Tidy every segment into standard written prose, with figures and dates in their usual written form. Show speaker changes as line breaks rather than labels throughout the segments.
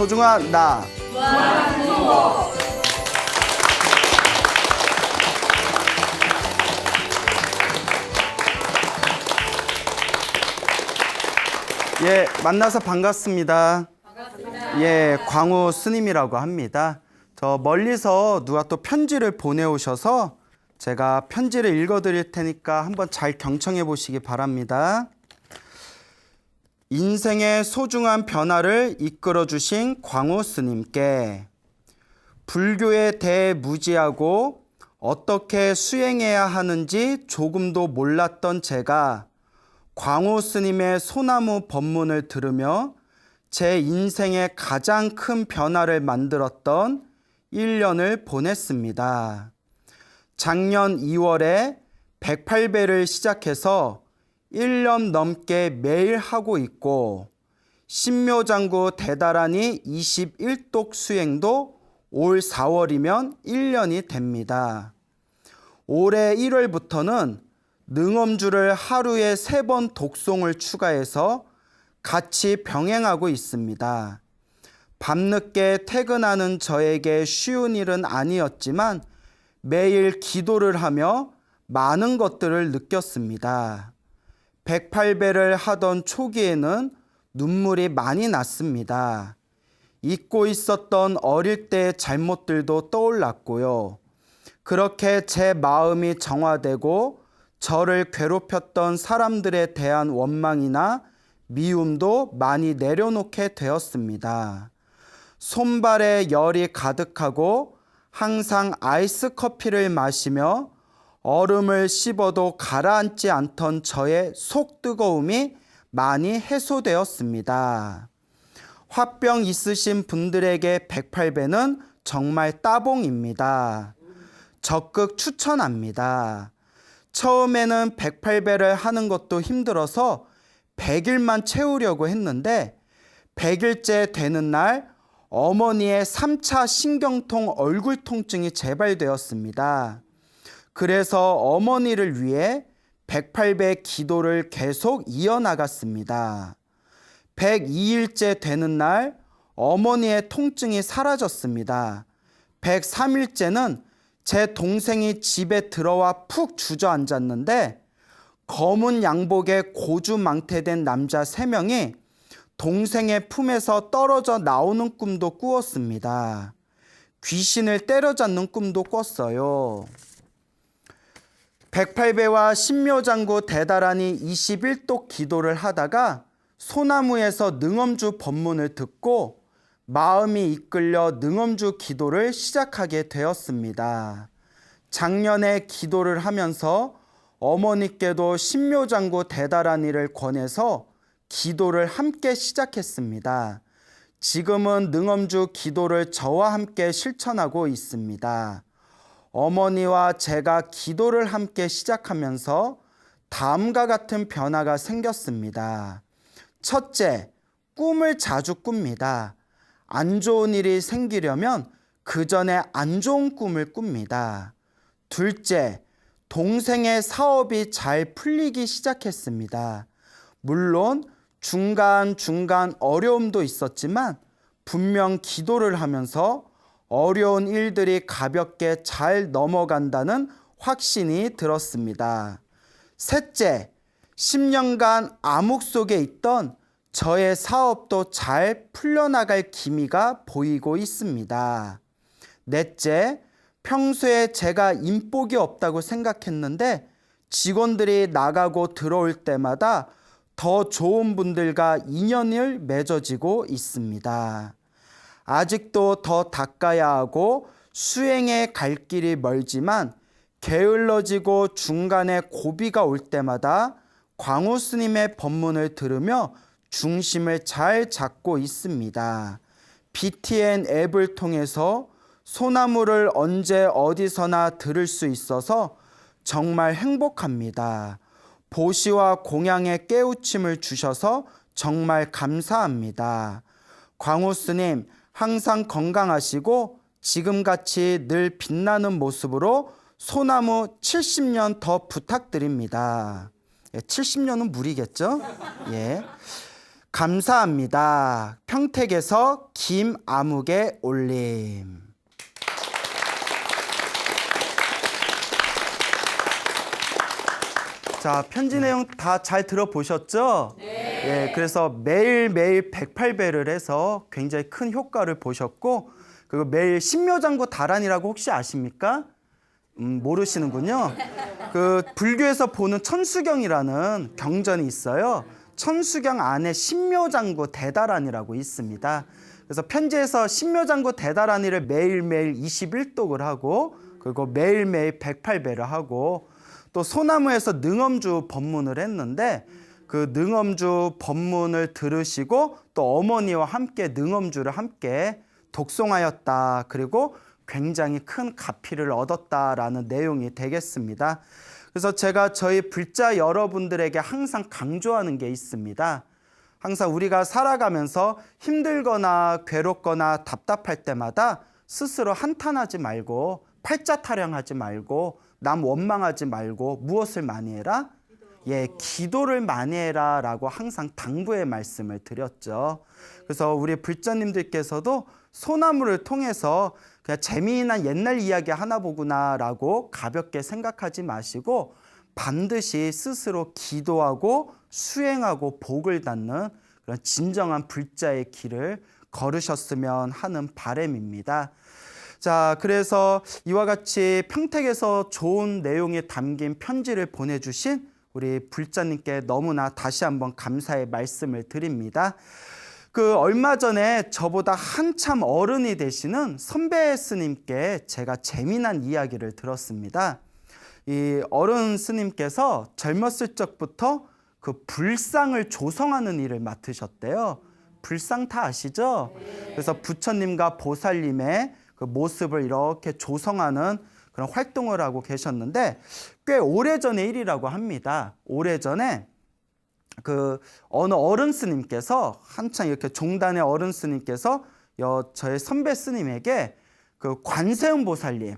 소중한 나. 예, 만나서 반갑습니다. 예, 광우 스님이라고 합니다. 저 멀리서 누가 또 편지를 보내오셔서 제가 편지를 읽어드릴 테니까 한번 잘 경청해 보시기 바랍니다. 인생의 소중한 변화를 이끌어 주신 광우 스님께 불교에 대해 무지하고 어떻게 수행해야 하는지 조금도 몰랐던 제가 광우 스님의 소나무 법문을 들으며 제 인생의 가장 큰 변화를 만들었던 1년을 보냈습니다. 작년 2월에 108배를 시작해서 1년 넘게 매일 하고 있고 신묘장구 대다라니 21독 수행도 올 4월이면 1년이 됩니다. 올해 1월부터는 능엄주를 하루에 3번 독송을 추가해서 같이 병행하고 있습니다. 밤늦게 퇴근하는 저에게 쉬운 일은 아니었지만 매일 기도를 하며 많은 것들을 느꼈습니다. 108배를 하던 초기에는 눈물이 많이 났습니다. 잊고 있었던 어릴 때의 잘못들도 떠올랐고요. 그렇게 제 마음이 정화되고 저를 괴롭혔던 사람들에 대한 원망이나 미움도 많이 내려놓게 되었습니다. 손발에 열이 가득하고 항상 아이스 커피를 마시며 얼음을 씹어도 가라앉지 않던 저의 속 뜨거움이 많이 해소되었습니다. 화병 있으신 분들에게 108배는 정말 따봉입니다. 적극 추천합니다. 처음에는 108배를 하는 것도 힘들어서 100일만 채우려고 했는데 100일째 되는 날 어머니의 3차 신경통 얼굴 통증이 재발되었습니다. 그래서 어머니를 위해 108배 기도를 계속 이어나갔습니다. 102일째 되는 날 어머니의 통증이 사라졌습니다. 103일째는 제 동생이 집에 들어와 푹 주저앉았는데 검은 양복에 고주망태된 남자 3명이 동생의 품에서 떨어져 나오는 꿈도 꾸었습니다. 귀신을 때려잡는 꿈도 꿨어요. 108배와 신묘장구 대다라니 21독 기도를 하다가 소나무에서 능엄주 법문을 듣고 마음이 이끌려 능엄주 기도를 시작하게 되었습니다. 작년에 기도를 하면서 어머니께도 신묘장구 대다라니를 권해서 기도를 함께 시작했습니다. 지금은 능엄주 기도를 저와 함께 실천하고 있습니다. 어머니와 제가 기도를 함께 시작하면서 다음과 같은 변화가 생겼습니다. 첫째, 꿈을 자주 꿉니다. 안 좋은 일이 생기려면 그 전에 안 좋은 꿈을 꿉니다. 둘째, 동생의 사업이 잘 풀리기 시작했습니다. 물론 중간중간 어려움도 있었지만 분명 기도를 하면서 어려운 일들이 가볍게 잘 넘어간다는 확신이 들었습니다. 셋째, 10년간 암흑 속에 있던 저의 사업도 잘 풀려나갈 기미가 보이고 있습니다. 넷째, 평소에 제가 인복이 없다고 생각했는데 직원들이 나가고 들어올 때마다 더 좋은 분들과 인연을 맺어지고 있습니다. 아직도 더 닦아야 하고 수행에 갈 길이 멀지만 게을러지고 중간에 고비가 올 때마다 광우 스님의 법문을 들으며 중심을 잘 잡고 있습니다. BTN 앱을 통해서 소나무를 언제 어디서나 들을 수 있어서 정말 행복합니다. 보시와 공양의 깨우침을 주셔서 정말 감사합니다. 광우 스님 항상 건강하시고 지금같이 늘 빛나는 모습으로 소나무 70년 더 부탁드립니다. 70년은 무리겠죠? 예. 감사합니다. 평택에서 김아묵의 올림. 자, 편지 내용 다 잘 들어보셨죠? 네. 예, 그래서 매일매일 108배를 해서 굉장히 큰 효과를 보셨고, 그리고 매일 신묘장구 다란이라고 혹시 아십니까? 모르시는군요. 그 불교에서 보는 천수경이라는 경전이 있어요. 천수경 안에 신묘장구 대다란이라고 있습니다. 그래서 편지에서 신묘장구 대다란이를 매일매일 21독을 하고, 그리고 매일매일 108배를 하고, 또 소나무에서 능엄주 법문을 했는데 그 능엄주 법문을 들으시고 또 어머니와 함께 능엄주를 함께 독송하였다. 그리고 굉장히 큰 가피를 얻었다라는 내용이 되겠습니다. 그래서 제가 저희 불자 여러분들에게 항상 강조하는 게 있습니다. 항상 우리가 살아가면서 힘들거나 괴롭거나 답답할 때마다 스스로 한탄하지 말고 팔자 타령하지 말고 남 원망하지 말고 무엇을 많이 해라? 예, 기도를 많이 해라 라고 항상 당부의 말씀을 드렸죠. 그래서 우리 불자님들께서도 소나무를 통해서 그냥 재미난 옛날 이야기 하나 보구나 라고 가볍게 생각하지 마시고 반드시 스스로 기도하고 수행하고 복을 받는 그런 진정한 불자의 길을 걸으셨으면 하는 바람입니다. 자, 그래서 이와 같이 평택에서 좋은 내용이 담긴 편지를 보내주신 우리 불자님께 너무나 다시 한번 감사의 말씀을 드립니다. 그 얼마 전에 저보다 한참 어른이 되시는 선배 스님께 제가 재미난 이야기를 들었습니다. 이 어른 스님께서 젊었을 적부터 그 불상을 조성하는 일을 맡으셨대요. 불상 다 아시죠? 그래서 부처님과 보살님의 그 모습을 이렇게 조성하는 그런 활동을 하고 계셨는데 꽤 오래전의 일이라고 합니다. 오래전에 그 어느 어른 스님께서 한창 이렇게 종단의 어른 스님께서 저의 선배 스님에게 그 관세음 보살님은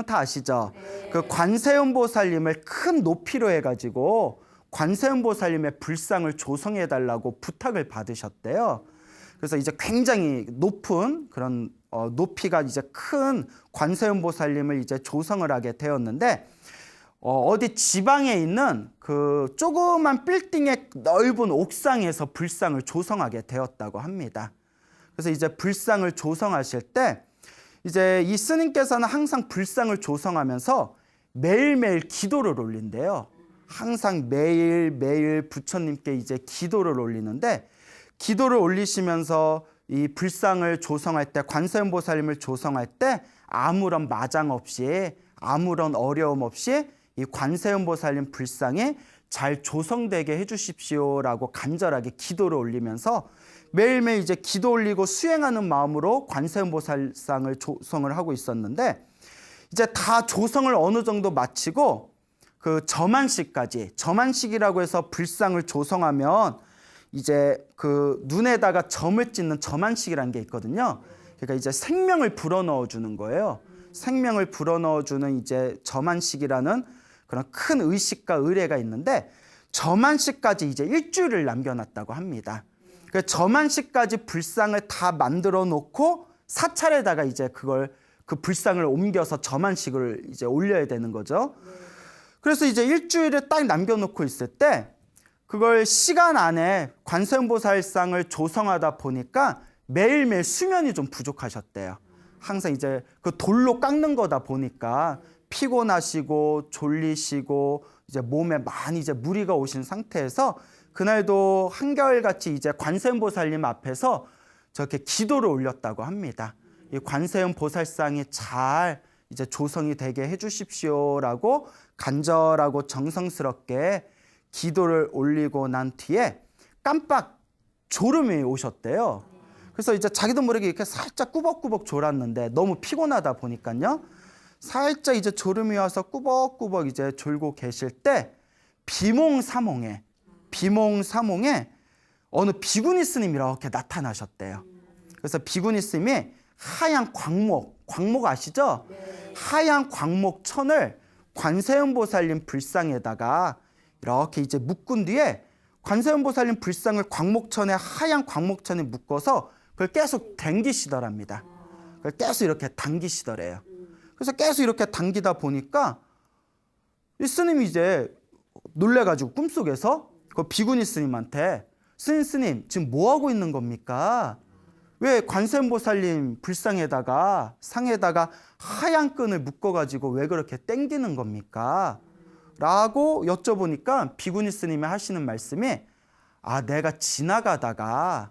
다 아시죠? 그 관세음 보살님을 큰 높이로 해가지고 관세음 보살님의 불상을 조성해 달라고 부탁을 받으셨대요. 그래서 이제 굉장히 높은 그런 높이가 이제 큰 관세음 보살님을 이제 조성을 하게 되었는데 어디 지방에 있는 그 조그만 빌딩의 넓은 옥상에서 불상을 조성하게 되었다고 합니다. 그래서 이제 불상을 조성하실 때 이제 이 스님께서는 항상 불상을 조성하면서 매일매일 기도를 올린대요. 항상 매일매일 부처님께 이제 기도를 올리는데 기도를 올리시면서 이 불상을 조성할 때 관세음 보살님을 조성할 때 아무런 마장 없이 아무런 어려움 없이 이 관세음 보살님 불상이 잘 조성되게 해주십시오라고 간절하게 기도를 올리면서 매일매일 이제 기도 올리고 수행하는 마음으로 관세음 보살상을 조성을 하고 있었는데 이제 다 조성을 어느 정도 마치고 그 점안식이라고 해서 불상을 조성하면 이제 그 눈에다가 점을 찍는 점안식이라는 게 있거든요. 그러니까 이제 생명을 불어넣어 주는 거예요. 생명을 불어넣어 주는 이제 점안식이라는 그런 큰 의식과 의례가 있는데 점안식까지 이제 일주일을 남겨놨다고 합니다. 그 점안식까지 불상을 다 만들어 놓고 사찰에다가 이제 그 불상을 옮겨서 점안식을 이제 올려야 되는 거죠. 그래서 이제 일주일을 딱 남겨놓고 있을 때 그걸 시간 안에 관세음보살상을 조성하다 보니까 매일매일 수면이 좀 부족하셨대요. 항상 이제 그 돌로 깎는 거다 보니까 피곤하시고 졸리시고 이제 몸에 많이 이제 무리가 오신 상태에서 그날도 한결같이 이제 관세음보살님 앞에서 저렇게 기도를 올렸다고 합니다. 이 관세음보살상이 잘 이제 조성이 되게 해주십시오라고 간절하고 정성스럽게 기도를 올리고 난 뒤에 깜빡 졸음이 오셨대요. 그래서 이제 자기도 모르게 이렇게 살짝 꾸벅꾸벅 졸았는데 너무 피곤하다 보니까요. 살짝 이제 졸음이 와서 꾸벅꾸벅 이제 졸고 계실 때 비몽사몽에 어느 비구니 스님이 이렇게 나타나셨대요. 그래서 비구니 스님이 하얀 광목 아시죠? 하얀 광목 천을 관세음보살님 불상에다가 이렇게 이제 묶은 뒤에 관세음보살님 불상을 광목천에 하얀 광목천에 묶어서 그걸 계속 당기시더랍니다. 그걸 계속 이렇게 당기시더래요. 그래서 계속 이렇게 당기다 보니까 이 스님이 이제 놀래가지고 꿈속에서 그 비구니 스님한테 스님 지금 뭐 하고 있는 겁니까? 왜 관세음보살님 불상에다가 상에다가 하얀 끈을 묶어가지고 왜 그렇게 당기는 겁니까? 라고 여쭤보니까 비구니 스님이 하시는 말씀이 내가 지나가다가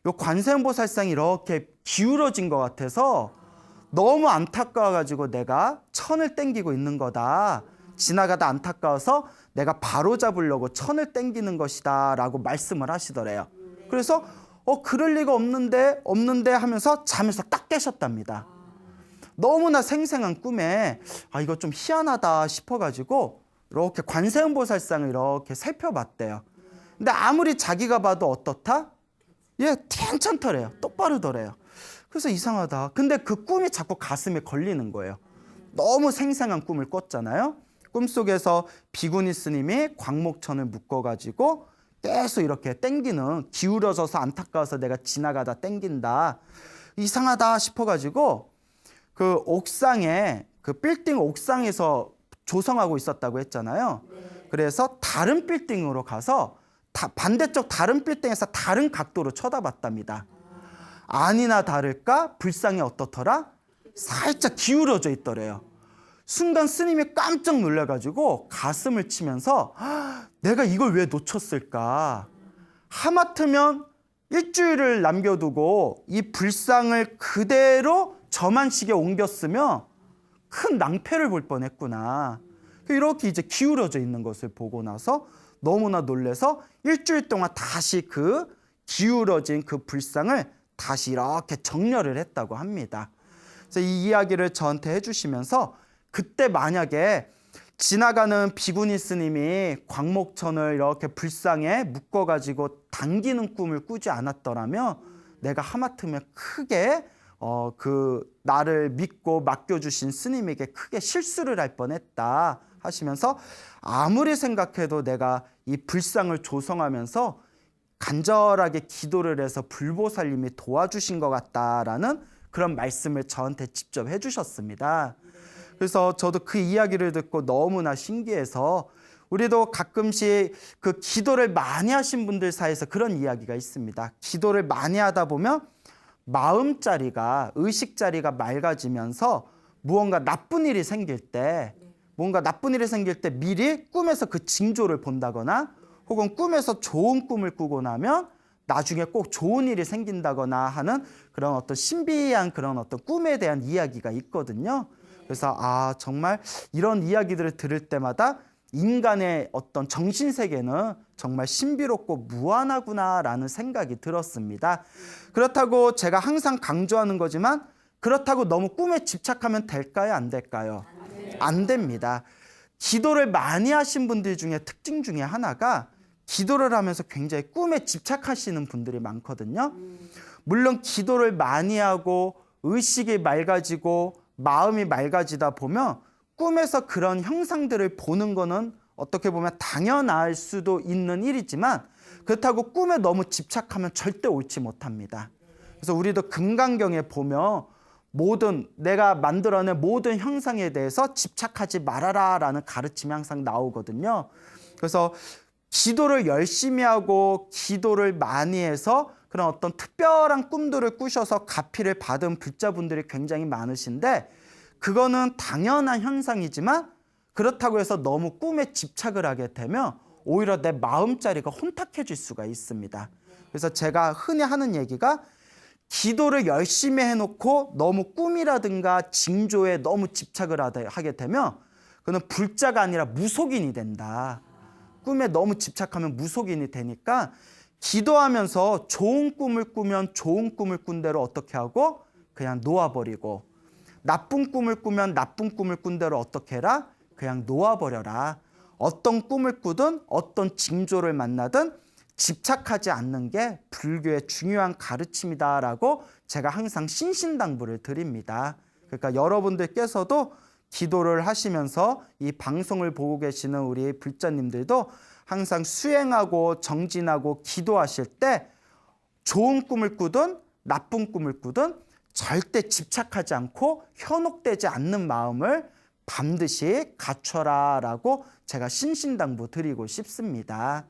요 관세음보살상이 이렇게 기울어진 것 같아서 너무 안타까워가지고 내가 천을 당기고 있는 거다. 지나가다 안타까워서 내가 바로 잡으려고 천을 당기는 것이다 라고 말씀을 하시더래요. 그래서 그럴 리가 없는데 하면서 잠에서 딱 깨셨답니다. 너무나 생생한 꿈에 이거 좀 희한하다 싶어가지고 이렇게 관세음보살상을 이렇게 살펴봤대요. 근데 아무리 자기가 봐도 어떻다? 괜찮더래요. 똑바르더래요. 그래서 이상하다. 근데 그 꿈이 자꾸 가슴에 걸리는 거예요. 너무 생생한 꿈을 꿨잖아요. 꿈속에서 비구니 스님이 광목천을 묶어가지고 계속 이렇게 땡기는, 기울어져서 안타까워서 내가 지나가다 땡긴다. 이상하다 싶어가지고 그 옥상에, 그 빌딩 옥상에서 조성하고 있었다고 했잖아요. 그래서 다른 빌딩으로 가서 반대쪽 다른 빌딩에서 다른 각도로 쳐다봤답니다. 아니나 다를까 불상이 어떻더라? 살짝 기울어져 있더래요. 순간 스님이 깜짝 놀라가지고 가슴을 치면서 내가 이걸 왜 놓쳤을까? 하마터면 일주일을 남겨두고 이 불상을 그대로 저만식에 옮겼으면 큰 낭패를 볼 뻔했구나. 이렇게 이제 기울어져 있는 것을 보고 나서 너무나 놀라서 일주일 동안 다시 그 기울어진 그 불상을 다시 이렇게 정렬을 했다고 합니다. 그래서 이 이야기를 저한테 해주시면서 그때 만약에 지나가는 비구니 스님이 광목천을 이렇게 불상에 묶어가지고 당기는 꿈을 꾸지 않았더라면 내가 하마터면 크게 그 나를 믿고 맡겨주신 스님에게 크게 실수를 할 뻔했다 하시면서 아무리 생각해도 내가 이 불상을 조성하면서 간절하게 기도를 해서 불보살님이 도와주신 것 같다라는 그런 말씀을 저한테 직접 해주셨습니다. 그래서 저도 그 이야기를 듣고 너무나 신기해서 우리도 가끔씩 그 기도를 많이 하신 분들 사이에서 그런 이야기가 있습니다. 기도를 많이 하다 보면 마음자리가, 의식자리가 맑아지면서 무언가 나쁜 일이 생길 때 미리 꿈에서 그 징조를 본다거나 혹은 꿈에서 좋은 꿈을 꾸고 나면 나중에 꼭 좋은 일이 생긴다거나 하는 그런 어떤 신비한 그런 어떤 꿈에 대한 이야기가 있거든요. 그래서 정말 이런 이야기들을 들을 때마다 인간의 어떤 정신세계는 정말 신비롭고 무한하구나라는 생각이 들었습니다. 그렇다고 제가 항상 강조하는 거지만 그렇다고 너무 꿈에 집착하면 될까요? 안 될까요? 안 됩니다. 기도를 많이 하신 분들 중에 특징 중에 하나가 기도를 하면서 굉장히 꿈에 집착하시는 분들이 많거든요. 물론 기도를 많이 하고 의식이 맑아지고 마음이 맑아지다 보면 꿈에서 그런 형상들을 보는 거는 어떻게 보면 당연할 수도 있는 일이지만 그렇다고 꿈에 너무 집착하면 절대 옳지 못합니다. 그래서 우리도 금강경에 보면 내가 만들어낸 모든 형상에 대해서 집착하지 말아라 라는 가르침이 항상 나오거든요. 그래서 기도를 열심히 하고 기도를 많이 해서 그런 어떤 특별한 꿈들을 꾸셔서 가피를 받은 불자분들이 굉장히 많으신데 그거는 당연한 현상이지만 그렇다고 해서 너무 꿈에 집착을 하게 되면 오히려 내 마음자리가 혼탁해질 수가 있습니다. 그래서 제가 흔히 하는 얘기가 기도를 열심히 해놓고 너무 꿈이라든가 징조에 너무 집착을 하게 되면 그는 불자가 아니라 무속인이 된다. 꿈에 너무 집착하면 무속인이 되니까 기도하면서 좋은 꿈을 꾸면 좋은 꿈을 꾼 대로 어떻게 하고 그냥 놓아버리고 나쁜 꿈을 꾸면 나쁜 꿈을 꾼 대로 어떻게 해라? 그냥 놓아버려라. 어떤 꿈을 꾸든 어떤 징조를 만나든 집착하지 않는 게 불교의 중요한 가르침이다라고 제가 항상 신신당부를 드립니다. 그러니까 여러분들께서도 기도를 하시면서 이 방송을 보고 계시는 우리 불자님들도 항상 수행하고 정진하고 기도하실 때 좋은 꿈을 꾸든 나쁜 꿈을 꾸든 절대 집착하지 않고 현혹되지 않는 마음을 반드시 갖춰라 라고 제가 신신당부 드리고 싶습니다.